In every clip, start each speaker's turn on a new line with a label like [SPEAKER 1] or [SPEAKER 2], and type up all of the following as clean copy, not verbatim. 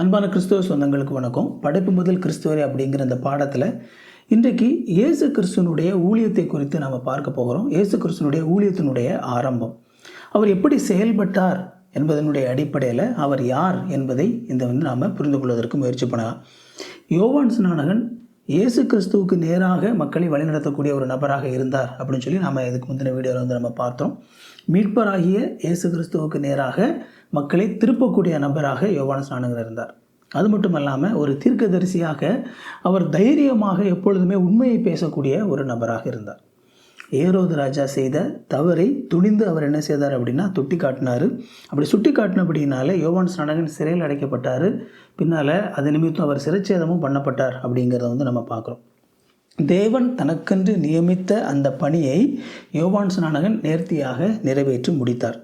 [SPEAKER 1] அன்பான கிறிஸ்துவ சொந்தங்களுக்கு வணக்கம். படைப்பு முதல் கிறிஸ்துவரை அப்படிங்கிற இந்த பாடத்தில் இன்றைக்கு இயேசு கிறிஸ்துவனுடைய ஊழியத்தை குறித்து நாம் பார்க்க போகிறோம். இயேசு கிறிஸ்துவனுடைய ஊழியத்தினுடைய ஆரம்பம், அவர் எப்படி செயல்பட்டார் என்பதனுடைய அடிப்படையில் அவர் யார் என்பதை நாம் புரிந்து கொள்வதற்கு முயற்சி பண்ணலாம். யோவான் ஸ்நானகன் இயேசு கிறிஸ்துவுக்கு நேராக மக்களை வழிநடத்தக்கூடிய ஒரு நபராக இருந்தார் அப்படின்னு சொல்லி நாம் இதுக்கு முந்தின வீடியோவில் நம்ம பார்த்தோம். மீட்பராகிய இயேசு கிறிஸ்துவுக்கு நேராக மக்களை திருப்பக்கூடிய நபராக யோவான் ஸ்நானகர் இருந்தார். அது மட்டும் இல்லாமல் ஒரு தீர்க்கதரிசியாக அவர் தைரியமாக எப்பொழுதுமே உண்மையை பேசக்கூடிய ஒரு நபராக இருந்தார். ஏரோது ராஜா செய்த தவறை துணிந்து அவர் என்ன செய்தார் அப்படின்னா சுட்டி காட்டினார். அப்படி சுட்டி காட்டினபடினால யோவான் ஸ்நானகன் சிறையில் அடைக்கப்பட்டார். பின்னால் அது நிமித்தம் அவர் சிறைச்சேதமும் பண்ணப்பட்டார் அப்படிங்கிறத நம்ம பார்க்குறோம். தேவன் தனக்கென்று நியமித்த அந்த பணியை யோவான் ஸ்நானகன் நேர்த்தியாக நிறைவேற்றி முடித்தார்.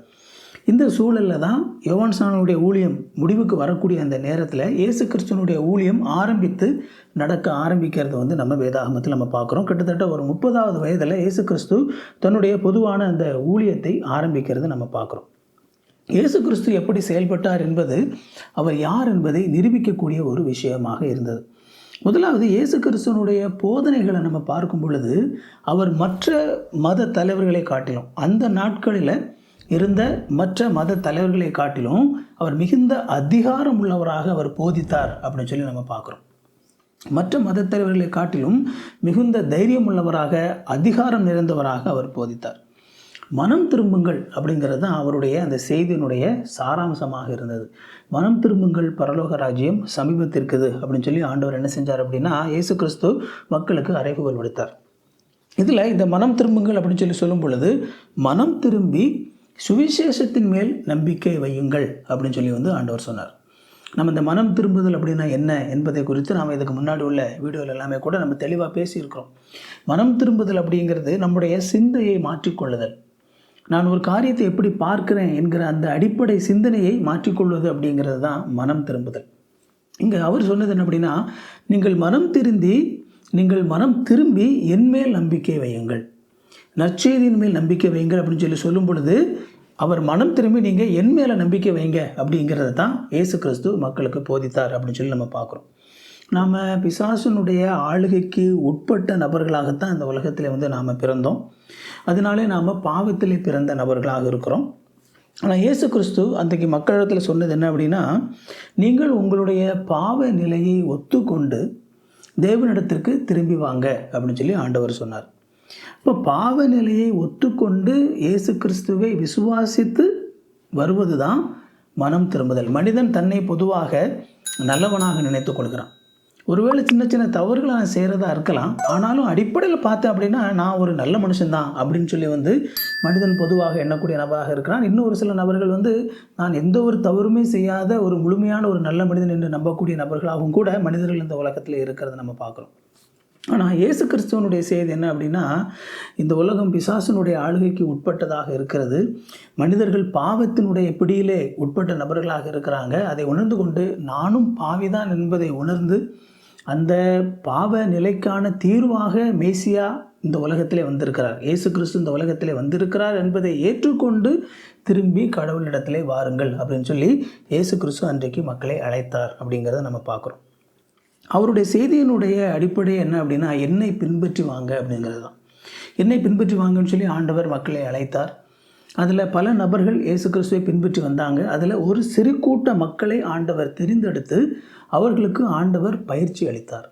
[SPEAKER 1] இந்த சூழலில் தான் யோவான் ஸ்நானனுடைய ஊழியம் முடிவுக்கு வரக்கூடிய அந்த நேரத்தில் இயேசு கிறிஸ்துவனுடைய ஊழியம் நடக்க ஆரம்பிக்கிறது நம்ம வேதாகமத்தில் நம்ம பார்க்குறோம். கிட்டத்தட்ட ஒரு 30வது வயதில் இயேசு கிறிஸ்து தன்னுடைய பொதுவான அந்த ஊழியத்தை ஆரம்பிக்கிறது நம்ம பார்க்குறோம். இயேசு கிறிஸ்து எப்படி செயல்பட்டார் என்பது அவர் யார் என்பதை நிரூபிக்கக்கூடிய ஒரு விஷயமாக இருந்தது. முதலாவது, இயேசு கிறிஸ்துவனுடைய போதனைகளை நம்ம பார்க்கும் பொழுது அவர் மற்ற மத தலைவர்களை காட்டிலும், அந்த நாட்களில் இருந்த மற்ற மத தலைவர்களை காட்டிலும் அவர் மிகுந்த அதிகாரம் உள்ளவராக அவர் போதித்தார் அப்படின்னு சொல்லி நம்ம பார்க்குறோம். மற்ற மத தலைவர்களை காட்டிலும் மிகுந்த தைரியம் உள்ளவராக, அதிகாரம் நிறைந்தவராக அவர் போதித்தார். மனம் திரும்புங்கள் அப்படிங்கிறது தான் அவருடைய அந்த செய்தியினுடைய சாராம்சமாக இருந்தது. மனம் திரும்புங்கள், பரலோக ராஜ்யம் சமீபத்திற்குது அப்படின்னு சொல்லி ஆண்டவர் என்ன செஞ்சார் அப்படின்னா இயேசு கிறிஸ்து மக்களுக்கு அறைகூவல் விடுத்தார். இதில் இந்த மனம் திரும்புங்கள் அப்படின்னு சொல்லி சொல்லும் பொழுது, மனம் திரும்பி சுவிசேஷத்தின் மேல் நம்பிக்கை வையுங்கள் அப்படின்னு சொல்லி ஆண்டவர் சொன்னார். நம்ம இந்த மனம் திரும்புதல் அப்படின்னா என்ன என்பதை குறித்து நாம் இதுக்கு முன்னாடி உள்ள வீடியோவில் எல்லாமே கூட நம்ம தெளிவாக பேசியிருக்கிறோம். மனம் திரும்புதல் அப்படிங்கிறது நம்முடைய சிந்தையை மாற்றிக்கொள்ளுதல். நான் ஒரு காரியத்தை எப்படி பார்க்கிறேன் என்கிற அந்த அடிப்படை சிந்தனையை மாற்றிக்கொள்வது அப்படிங்கிறது தான் மனம் திரும்புதல். இங்கே அவர் சொன்னது என்ன அப்படின்னா, நீங்கள் மனம் திரும்பி என்மேல் நம்பிக்கை வையுங்கள், நற்செய்தியின் மேல் நம்பிக்கை வையுங்கள் அப்படின்னு சொல்லும் பொழுது, அவர் மனம் திரும்பி நீங்கள் என் மேலே நம்பிக்கை வைங்க அப்படிங்கிறத தான் இயேசு கிறிஸ்து மக்களுக்கு போதித்தார் அப்படின்னு சொல்லி நம்ம பார்க்குறோம். நாம் பிசாசனுடைய ஆளுகைக்கு உட்பட்ட நபர்களாகத்தான் இந்த உலகத்தில் நாம் பிறந்தோம். அதனாலே நாம் பாவத்திலே பிறந்த நபர்களாக இருக்கிறோம். ஆனால் இயேசு கிறிஸ்து அன்றைக்கு மக்களிடத்தில் சொன்னது என்ன அப்படின்னா, நீங்கள் உங்களுடைய பாவ நிலையை ஒத்துக்கொண்டு தேவனிடத்திற்கு திரும்பி வாங்க அப்படின்னு சொல்லி ஆண்டவர் சொன்னார். இப்போ பாவ நிலையை ஒத்துக்கொண்டு இயேசு கிறிஸ்துவை விசுவாசித்து வருவது தான் மனம் திரும்புதல். மனிதன் தன்னை பொதுவாக நல்லவனாக நினைத்து கொள்கிறான். ஒருவேளை சின்ன சின்ன தவறுகளை நான் செய்கிறதா இருக்கலாம், ஆனாலும் அடிப்படையில் பார்த்தேன் அப்படின்னா நான் ஒரு நல்ல மனுஷன்தான் அப்படின்னு சொல்லி மனிதன் பொதுவாக எண்ணக்கூடிய நபராக இருக்கிறான். இன்னும் ஒரு சில நபர்கள் நான் எந்த ஒரு தவறுமே செய்யாத ஒரு முழுமையான ஒரு நல்ல மனிதன் என்று நம்பக்கூடிய நபர்களாகவும் கூட மனிதர்கள் இந்த உலகத்தில் இருக்கிறத நம்ம பார்க்குறோம். ஆனால் இயேசு கிறிஸ்துவனுடைய செய்தி என்ன அப்படின்னா, இந்த உலகம் பிசாசனுடைய ஆளுகைக்கு உட்பட்டதாக இருக்கிறது. மனிதர்கள் பாவத்தினுடைய பிடியிலே உட்பட்ட நபர்களாக இருக்கிறாங்க. அதை உணர்ந்து கொண்டு நானும் பாவிதான் என்பதை உணர்ந்து அந்த பாவ நிலைக்கான தீர்வாக மேசியா இந்த உலகத்திலே வந்திருக்கிறார், இயேசு கிறிஸ்து இந்த உலகத்திலே வந்திருக்கிறார் என்பதை ஏற்றுக்கொண்டு திரும்பி கடவுளிடத்திலே வாருங்கள் அப்படின்னு சொல்லி இயேசு கிறிஸ்து அன்றைக்கு மக்களை அழைத்தார் அப்படிங்கிறத நம்ம பார்க்குறோம். அவருடைய செய்தியினுடைய அடிப்படை என்ன அப்படின்னா, என்னை பின்பற்றி வாங்க அப்படிங்கிறது தான். என்னை பின்பற்றி வாங்கன்னு சொல்லி ஆண்டவர் மக்களை அழைத்தார். அதில் பல நபர்கள் இயேசு கிறிஸ்துவை பின்பற்றி வந்தாங்க. அதில் ஒரு சிறு கூட்ட மக்களை ஆண்டவர் தெரிந்தெடுத்து அவர்களுக்கு ஆண்டவர் பயிற்சி அளித்தார்.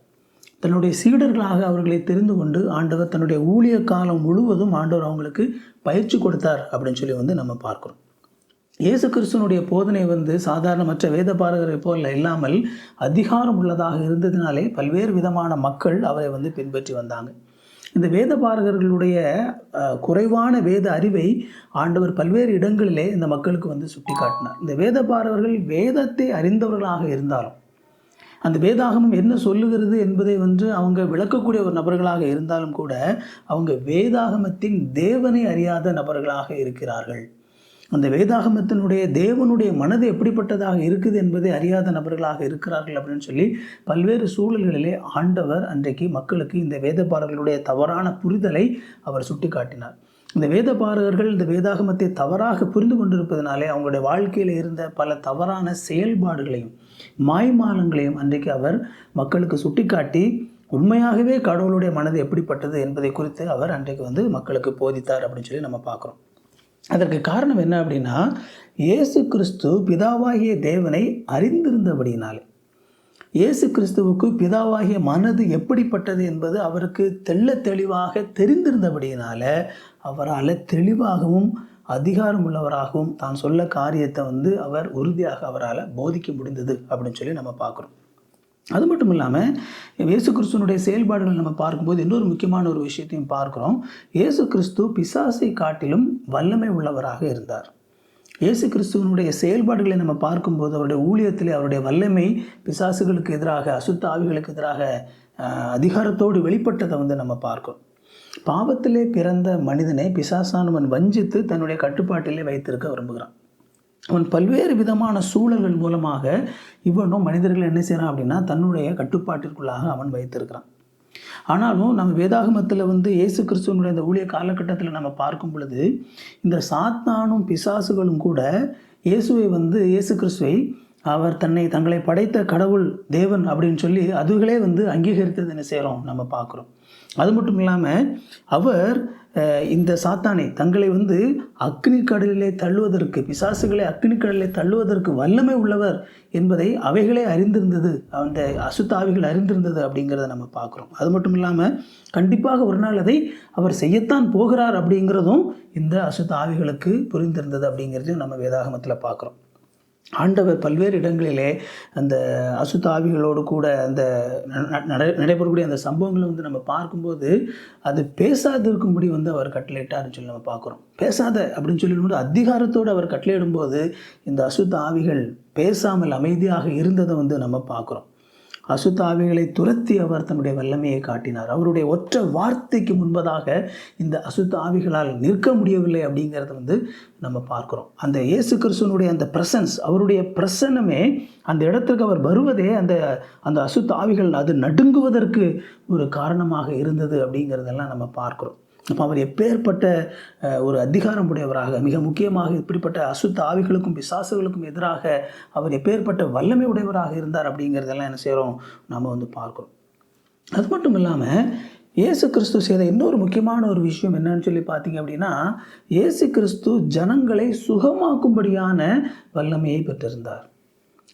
[SPEAKER 1] தன்னுடைய சீடர்களாக அவர்களை தெரிந்து கொண்டு ஆண்டவர் தன்னுடைய ஊழிய காலம் முழுவதும் ஆண்டவர் அவங்களுக்கு பயிற்சி கொடுத்தார் அப்படின்னு சொல்லி நம்ம பார்க்குறோம். இயேசு கிறிஸ்துவனுடைய போதனை சாதாரண மற்ற வேத பாரகரை போல இல்லாமல் அதிகாரம் உள்ளதாக இருந்ததினாலே பல்வேறு விதமான மக்கள் அவரை பின்பற்றி வந்தாங்க. இந்த வேத பாரகர்களுடைய குறைவான வேத அறிவை ஆண்டவர் பல்வேறு இடங்களிலே இந்த மக்களுக்கு சுட்டி காட்டினார். இந்த வேத பாரகர்கள் வேதத்தை அறிந்தவர்களாக இருந்தாலும், அந்த வேதாகமம் என்ன சொல்லுகிறது என்பதை அவங்க விளக்கக்கூடிய ஒரு நபர்களாக இருந்தாலும் கூட அவங்க வேதாகமத்தின் தேவனை அறியாத நபர்களாக இருக்கிறார்கள். அந்த வேதாகமத்தினுடைய தேவனுடைய மனது எப்படிப்பட்டதாக இருக்குது என்பதை அறியாத நபர்களாக இருக்கிறார்கள் அப்படின்னு சொல்லி பல்வேறு சூழல்களிலே ஆண்டவர் அன்றைக்கு மக்களுக்கு இந்த வேதபாரர்களுடைய தவறான புரிதலை அவர் சுட்டி காட்டினார். இந்த வேதபாரகர்கள் இந்த வேதாகமத்தை தவறாக புரிந்து கொண்டிருப்பதனாலே அவங்களுடைய வாழ்க்கையில் இருந்த பல தவறான செயல்பாடுகளையும் மாய்மாலங்களையும் அன்றைக்கு அவர் மக்களுக்கு சுட்டிக்காட்டி உண்மையாகவே கடவுளுடைய மனது எப்படிப்பட்டது என்பதை குறித்து அவர் அன்றைக்கு வந்து மக்களுக்கு போதித்தார் அப்படின்னு சொல்லி நம்ம பார்க்குறோம். அதற்கு காரணம் என்ன அப்படின்னா, இயேசு கிறிஸ்து பிதாவாகிய தேவனை அறிந்திருந்தபடியினாலே, இயேசு கிறிஸ்துவுக்கு பிதாவாகிய மனது எப்படிப்பட்டது என்பது அவருக்கு தெளிவாக தெரிந்திருந்தபடியினால அவரால் தெளிவாகவும் அதிகாரம் உள்ளவராகவும் தான் சொல்ல காரியத்தை வந்து அவர் உறுதியாக அவரால் போதிக்க முடிந்தது அப்படின்னு சொல்லி நம்ம பார்க்குறோம். அது மட்டும் இல்லாமல் இயேசு கிறிஸ்துவனுடைய செயல்பாடுகள் நம்ம பார்க்கும்போது இன்னொரு முக்கியமான ஒரு விஷயத்தையும் பார்க்குறோம். இயேசு கிறிஸ்து பிசாசை காட்டிலும் வல்லமை உள்ளவராக இருந்தார். இயேசு கிறிஸ்துவனுடைய செயல்பாடுகளை நம்ம பார்க்கும்போது அவருடைய ஊழியத்திலே அவருடைய வல்லமை பிசாசுகளுக்கு எதிராக, அசுத்த ஆவிகளுக்கு எதிராக அதிகாரத்தோடு வெளிப்பட்டதை வந்து நம்ம பார்க்கிறோம். பாவத்திலே பிறந்த மனிதனை பிசாசானவன் வஞ்சித்து தன்னுடைய கட்டுப்பாட்டிலே வைத்திருக்க விரும்புகிறான். அவன் பல்வேறு விதமான சூழல்கள் மூலமாக இவனும் மனிதர்கள் என்ன செய்கிறான் அப்படின்னா தன்னுடைய கட்டுப்பாட்டிற்குள்ளாக அவன் வைத்திருக்கிறான். ஆனாலும் நம்ம வேதாகமத்தில் வந்து இயேசு கிறிஸ்துவனுடைய இந்த ஊழிய காலகட்டத்தில் நம்ம பார்க்கும் பொழுது இந்த சாத்தானும் பிசாசுகளும் கூட இயேசு கிறிஸ்துவை அவர் தங்களை படைத்த கடவுள் தேவன் அப்படின்னு சொல்லி அதுகளே வந்து அங்கீகரித்தது என்ன செய்கிறோம் நம்ம பார்க்குறோம். அது மட்டும் இல்லாமல் அவர் இந்த சாத்தானை தங்களை வந்து அக்னி கடலிலே தள்ளுவதற்கு, பிசாசுகளை அக்னி கடலிலே தள்ளுவதற்கு வல்லமை உள்ளவர் என்பதை அவைகளே அறிந்திருந்தது, அந்த அசுத்த ஆவிகள் அறிந்திருந்தது அப்படிங்கிறத நம்ம பார்க்குறோம். அது மட்டும் இல்லாமல் கண்டிப்பாக ஒரு நாள் அதை அவர் செய்யத்தான் போகிறார் அப்படிங்கிறதும் இந்த அசுத்த ஆவிகளுக்கு புரிந்திருந்தது அப்படிங்கிறதையும் நம்ம வேதாகமத்தில் பார்க்குறோம். ஆண்டவர் பல்வேறு இடங்களிலே அந்த அசுத்த ஆவிகளோடு கூட அந்த நடைபெறக்கூடிய அந்த சம்பவங்களை வந்து நம்ம பார்க்கும்போது அது பேசாதிருக்கும்படி வந்து அவர் கட்டளையிட்டார்னு சொல்லி நம்ம பார்க்குறோம். பேசாத அப்படின்னு சொல்லிடும்போது அதிகாரத்தோடு அவர் கட்டளையிடும்போது இந்த அசுத்த ஆவிகள் பேசாமல் அமைதியாக இருந்ததை வந்து நம்ம பார்க்குறோம். அசுத்த ஆவிகளை துரத்தி அவர் தன்னுடைய வல்லமையை காட்டினார். அவருடைய ஒற்றை வார்த்தைக்கு முன்பதாக இந்த அசுத்த ஆவிகளால் நிற்க முடியவில்லை அப்படிங்கிறத வந்து நம்ம பார்க்குறோம். அந்த இயேசு கிறிஸ்துவனுடைய அந்த பிரசன்ஸ், அவருடைய பிரசன்னமே அந்த இடத்துக்கு அவர் வருவதே அந்த அசுத்த ஆவிகள் அது நடுங்குவதற்கு ஒரு காரணமாக இருந்தது அப்படிங்கிறதெல்லாம் நம்ம பார்க்குறோம். அப்போ அவர் எப்பேற்பட்ட ஒரு அதிகாரம் உடையவராக, மிக முக்கியமாக இப்படிப்பட்ட அசுத்த ஆவிகளுக்கும் பிசாசுகளுக்கும் எதிராக அவர் எப்பேற்பட்ட வல்லமை உடையவராக இருந்தார் அப்படிங்கிறதெல்லாம் என்ன செய்கிறோம் நாம் வந்து பார்க்குறோம். அது மட்டும் இல்லாமல் இயேசு கிறிஸ்து செய்த இன்னொரு முக்கியமான ஒரு விஷயம் என்னன்னு சொல்லி பார்த்தீங்க அப்படின்னா, இயேசு கிறிஸ்து ஜனங்களை சுகமாக்கும்படியான வல்லமையை பெற்றிருந்தார்.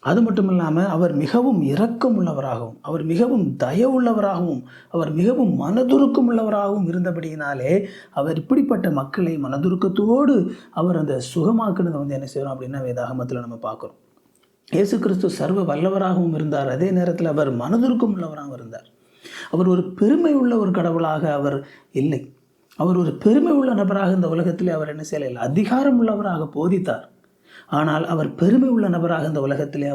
[SPEAKER 1] அது மட்டும் இல்லாமல் அவர் மிகவும் இரக்கம் உள்ளவராகவும், அவர் மிகவும் தயவுள்ளவராகவும், அவர் மிகவும் மனதுருக்கம் உள்ளவராகவும் இருந்தபடியினாலே அவர் இப்படிப்பட்ட மக்களை மனதுருக்கத்தோடு அவர் அந்த சுகமாக்குனதை வந்து என்ன செய்கிறோம் அப்படின்னா வேதாகமத்தில் நம்ம பார்க்குறோம். இயேசு கிறிஸ்து சர்வ வல்லவராகவும் இருந்தார், அதே நேரத்தில் அவர் மனதுருக்கம் உள்ளவராகவும் இருந்தார். அவர் ஒரு பெருமை உள்ள ஒரு கடவுளாக அவர் இல்லை. அவர் ஒரு பெருமை உள்ள நபராக இந்த உலகத்திலே அவர் என்ன செய்யலை, அதிகாரம் உள்ளவராக போதித்தார். ஆனால் அவர் பெருமை உள்ள நபராக இந்த உலகத்திலே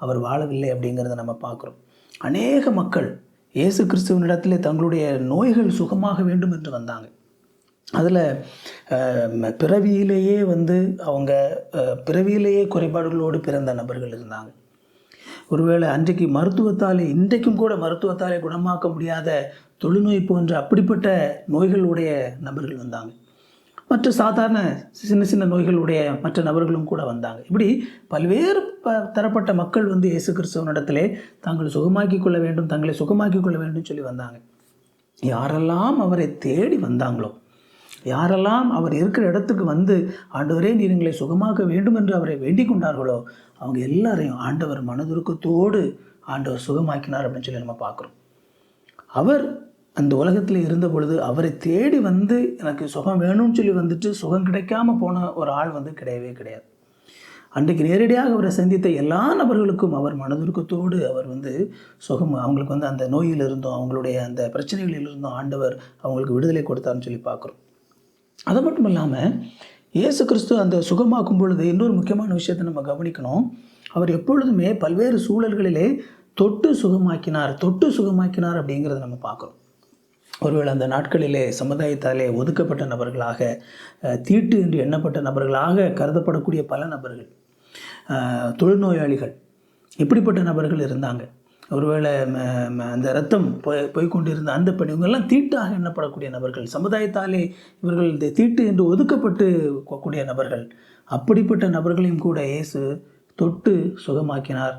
[SPEAKER 1] அவர் வாழவில்லை அப்படிங்கிறத நம்ம பார்க்குறோம். அநேக மக்கள் இயேசு கிறிஸ்துவனிடத்திலே தங்களுடைய நோய்கள் சுகமாக வேண்டும் என்று வந்தாங்க. அதில் பிறவியிலேயே அவங்க பிறவியிலேயே குறைபாடுகளோடு பிறந்த நபர்கள் இருந்தாங்க. ஒருவேளை அன்றைக்கு இன்றைக்கும் கூட மருத்துவத்தாலே குணமாக்க முடியாத தொழுநோய் போன்ற அப்படிப்பட்ட நோய்களுடைய நபர்கள் வந்தாங்க. மற்ற சாதாரண சின்ன சின்ன நோய்களுடைய மற்ற நபர்களும் கூட வந்தாங்க. இப்படி பல்வேறு தரப்பட்ட மக்கள் இயேசு கிறிஸ்துவனிடத்திலே தங்களை சுகமாக்கி கொள்ள வேண்டும், தங்களை சுகமாக்கி கொள்ள வேண்டும் சொல்லி வந்தாங்க. யாரெல்லாம் அவரை தேடி வந்தாங்களோ, யாரெல்லாம் அவர் இருக்கிற இடத்துக்கு ஆண்டவரே நீர் எங்களை சுகமாக்க வேண்டும் என்று அவரை வேண்டிக் கொண்டார்களோ, அவங்க எல்லாரையும் ஆண்டவர் மனதுருக்கத்தோடு ஆண்டவர் சுகமாக்கினார் அப்படின்னு சொல்லி நம்ம பார்க்குறோம். அவர் அந்த உலகத்தில் இருந்த பொழுது அவரை தேடி எனக்கு சுகம் வேணும்னு சொல்லி சுகம் கிடைக்காம போன ஒரு ஆள் கிடையவே கிடையாது. அன்றைக்கு நேரடியாக அவரை சந்தித்த எல்லா நபர்களுக்கும் அவர் மனதுருக்கத்தோடு அவர் சுகம், அவங்களுக்கு அந்த நோயில் இருந்தோம், அவங்களுடைய அந்த பிரச்சனைகளில் இருந்தோம் ஆண்டவர் அவங்களுக்கு விடுதலை கொடுத்தாருன்னு சொல்லி பார்க்குறோம். அது மட்டும் இல்லாமல் இயேசு கிறிஸ்து அந்த சுகமாக்கும் பொழுது இன்னொரு முக்கியமான விஷயத்தை நம்ம கவனிக்கணும். அவர் எப்பொழுதுமே பல்வேறு சூழல்களிலே தொட்டு சுகமாக்கினார் அப்படிங்கிறத நம்ம பார்க்குறோம். ஒருவேளை அந்த நாட்களிலே சமுதாயத்தாலே ஒதுக்கப்பட்ட நபர்களாக, தீட்டு என்று எண்ணப்பட்ட நபர்களாக கருதப்படக்கூடிய பல நபர்கள், தொழுநோயாளிகள், இப்படிப்பட்ட நபர்கள் இருந்தாங்க. ஒருவேளை அந்த இரத்தம் போய்கொண்டிருந்த அந்த இவங்கெல்லாம் தீட்டாக எண்ணப்படக்கூடிய நபர்கள், சமுதாயத்தாலே இவர்கள் இந்த தீட்டு என்று ஒதுக்கப்பட்டு கூடிய நபர்கள். அப்படிப்பட்ட நபர்களையும் கூட இயேசு தொட்டு சுகமாக்கினார்.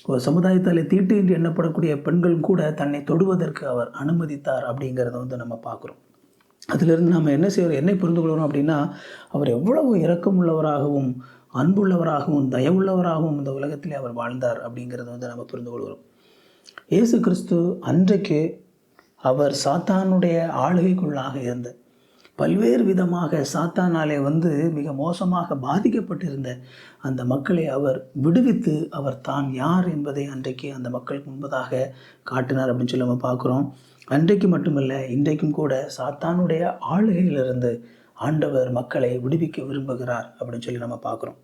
[SPEAKER 1] ஒரு சமுதாயத்தால் தீட்டு என்று எண்ணப்படக்கூடிய பெண்கள் கூட தன்னை தொடுவதற்கு அவர் அனுமதித்தார் அப்படிங்கிறத வந்து நம்ம பார்க்குறோம். அதிலிருந்து நம்ம என்ன செய்கிறோம், என்னை புரிந்து கொள்கிறோம் அப்படின்னா, அவர் எவ்வளவு இரக்கமுள்ளவராகவும் அன்புள்ளவராகவும் தயவுள்ளவராகவும் இந்த உலகத்திலே அவர் வாழ்ந்தார் அப்படிங்கிறத வந்து நம்ம புரிந்து கொள்கிறோம். இயேசு கிறிஸ்து அன்றைக்கு அவர் சாத்தானுடைய ஆளுகைக்குள்ளாக இருந்த பல்வேறு விதமாக சாத்தானாலே வந்து மிக மோசமாக பாதிக்கப்பட்டிருந்த அந்த மக்களை அவர் விடுவித்து அவர் தான் யார் என்பதை அன்றைக்கு அந்த மக்களுக்கு முன்பதாக காட்டினார் அப்படின்னு சொல்லி நம்ம பார்க்குறோம். அன்றைக்கு மட்டுமல்ல, இன்றைக்கும் கூட சாத்தானுடைய ஆளுகையிலிருந்து ஆண்டவர் மக்களை விடுவிக்க விரும்புகிறார் அப்படின்னு சொல்லி நம்ம பார்க்குறோம்.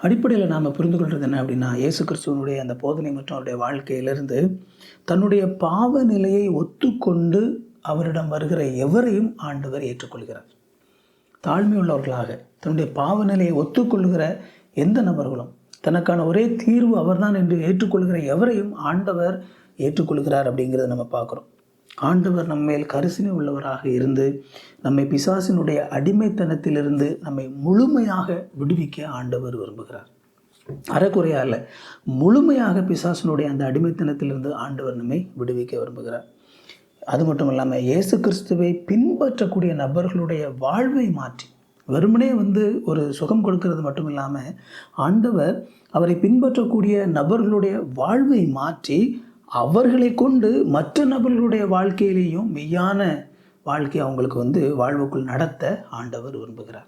[SPEAKER 1] அடிப்படையில் நாம் புரிந்து கொள்வது என்ன அப்படின்னா, இயேசு கிறிஸ்துவனுடைய அந்த போதனை மற்றும் அவருடைய வாழ்க்கையிலிருந்து தன்னுடைய பாவ நிலையை ஒத்துக்கொண்டு அவரிடம் வருகிற எவரையும் ஆண்டவர் ஏற்றுக்கொள்கிறார். தாழ்மையுள்ளவர்களாக தன்னுடைய பாவ நிலையை ஒத்துக்கொள்கிற எந்த நபர்களும் தனக்கான ஒரே தீர்வு அவர்தான் என்று ஏற்றுக்கொள்கிற எவரையும் ஆண்டவர் ஏற்றுக்கொள்கிறார் அப்படிங்கிறத நம்ம பார்க்குறோம். ஆண்டவர் நம்மேல் கரிசனை உள்ளவராக இருந்து நம்மை பிசாசினுடைய அடிமைத்தனத்திலிருந்து நம்மை முழுமையாக விடுவிக்க ஆண்டவர் விரும்புகிறார். அறக்குறையா இல்லை, முழுமையாக பிசாசினுடைய அந்த அடிமைத்தனத்திலிருந்து ஆண்டவர் நம்மை விடுவிக்க விரும்புகிறார். அது மட்டும் இல்லாமல் இயேசு கிறிஸ்துவை பின்பற்றக்கூடிய நபர்களுடைய வாழ்வை மாற்றி, வெறுமனே வந்து ஒரு சுகம் கொடுக்கிறது மட்டும் இல்லாமல் ஆண்டவர் அவரை பின்பற்றக்கூடிய நபர்களுடைய வாழ்வை மாற்றி அவர்களை கொண்டு மற்ற நபர்களுடைய வாழ்க்கையிலேயும் மெய்யான வாழ்க்கை அவங்களுக்கு வந்து வாழ்வுக்குள் நடத்த ஆண்டவர் விரும்புகிறார்.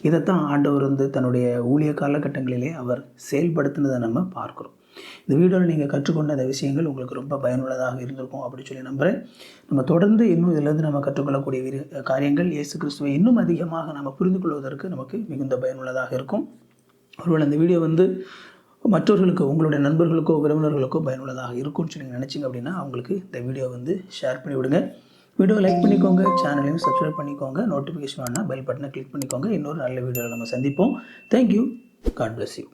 [SPEAKER 1] இதைத்தான் ஆண்டவர் வந்து தன்னுடைய ஊழிய காலகட்டங்களிலே அவர் செயல்படுத்தினதை நம்ம பார்க்குறோம். இந்த வீடியோவில் நீங்கள் கற்றுக்கொண்ட அந்த விஷயங்கள் உங்களுக்கு ரொம்ப பயனுள்ளதாக இருந்திருக்கும் அப்படின்னு சொல்லி நம்புகிறேன். நம்ம தொடர்ந்து இன்னும் இதிலிருந்து நம்ம கற்றுக்கொள்ளக்கூடிய காரியங்கள் இயேசு கிறிஸ்துவை இன்னும் அதிகமாக நம்ம புரிந்து கொள்வதற்கு நமக்கு மிகுந்த பயனுள்ளதாக இருக்கும். ஒருவேளை இந்த வீடியோ வந்து மற்றவர்களுக்கு, உங்களுடைய நண்பர்களுக்கோ உறவினர்களுக்கோ பயனுள்ளதாக இருக்கும்னு சொல்லி நினச்சிங்க அப்படின்னா அவங்களுக்கு இந்த வீடியோ வந்து ஷேர் பண்ணி விடுங்க. வீடியோ லைக் பண்ணிக்கோங்க, சேனலையும் சப்ஸ்கிரைப் பண்ணிக்கோங்க, நோட்டிஃபிகேஷன் வேணால் பெல் பட்டனை கிளிக் பண்ணிக்கோங்க. இன்னொரு நல்ல வீடியோவில் நம்ம சந்திப்போம். தேங்க்யூ. God bless you.